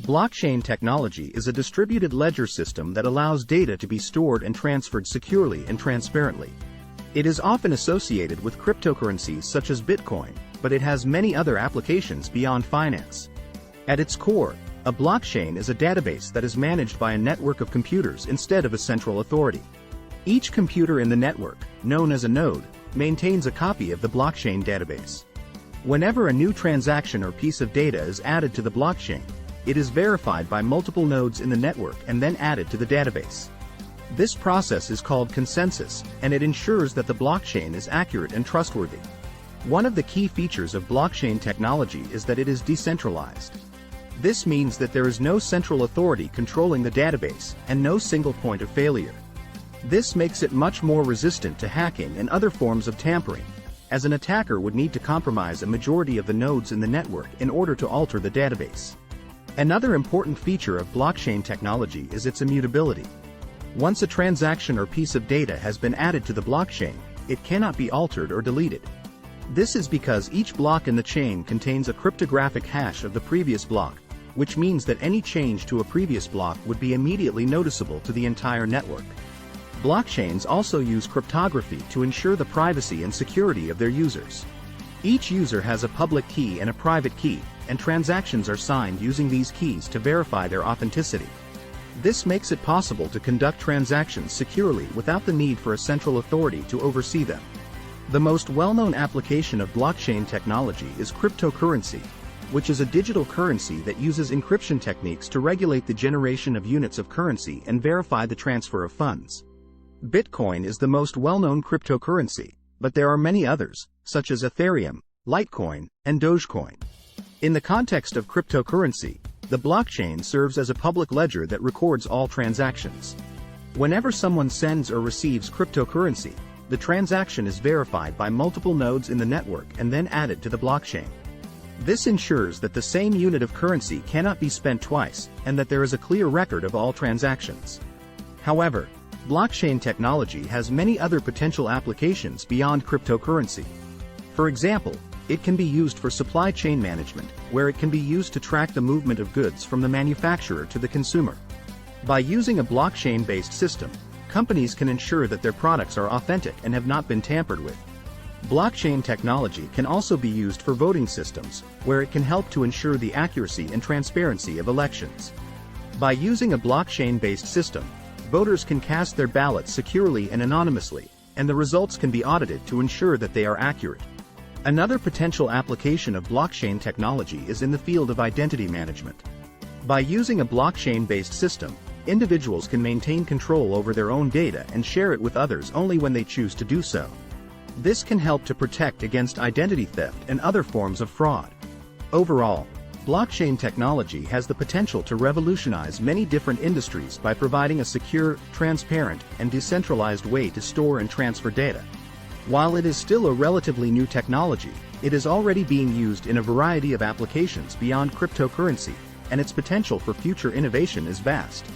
Blockchain technology is a distributed ledger system that allows data to be stored and transferred securely and transparently. It is often associated with cryptocurrencies such as Bitcoin, but it has many other applications beyond finance. At its core, a blockchain is a database that is managed by a network of computers instead of a central authority. Each computer in the network, known as a node, maintains a copy of the blockchain database. Whenever a new transaction or piece of data is added to the blockchain, it is verified by multiple nodes in the network and then added to the database. This process is called consensus, and it ensures that the blockchain is accurate and trustworthy. One of the key features of blockchain technology is that it is decentralized. This means that there is no central authority controlling the database and no single point of failure. This makes it much more resistant to hacking and other forms of tampering, as an attacker would need to compromise a majority of the nodes in the network in order to alter the database. Another important feature of blockchain technology is its immutability. Once a transaction or piece of data has been added to the blockchain, it cannot be altered or deleted. This is because each block in the chain contains a cryptographic hash of the previous block, which means that any change to a previous block would be immediately noticeable to the entire network. Blockchains also use cryptography to ensure the privacy and security of their users. Each user has a public key and a private key, and transactions are signed using these keys to verify their authenticity. This makes it possible to conduct transactions securely without the need for a central authority to oversee them. The most well-known application of blockchain technology is cryptocurrency, which is a digital currency that uses encryption techniques to regulate the generation of units of currency and verify the transfer of funds. Bitcoin is the most well-known cryptocurrency, but there are many others, such as Ethereum, Litecoin, and Dogecoin. In the context of cryptocurrency, the blockchain serves as a public ledger that records all transactions. Whenever someone sends or receives cryptocurrency, the transaction is verified by multiple nodes in the network and then added to the blockchain. This ensures that the same unit of currency cannot be spent twice, and that there is a clear record of all transactions. However, blockchain technology has many other potential applications beyond cryptocurrency. For example, it can be used for supply chain management, where it can be used to track the movement of goods from the manufacturer to the consumer. By using a blockchain-based system, companies can ensure that their products are authentic and have not been tampered with. Blockchain technology can also be used for voting systems, where it can help to ensure the accuracy and transparency of elections. By using a blockchain-based system, voters can cast their ballots securely and anonymously, and the results can be audited to ensure that they are accurate. Another potential application of blockchain technology is in the field of identity management. By using a blockchain-based system, individuals can maintain control over their own data and share it with others only when they choose to do so. This can help to protect against identity theft and other forms of fraud. Overall, blockchain technology has the potential to revolutionize many different industries by providing a secure, transparent, and decentralized way to store and transfer data. While it is still a relatively new technology, it is already being used in a variety of applications beyond cryptocurrency, and its potential for future innovation is vast.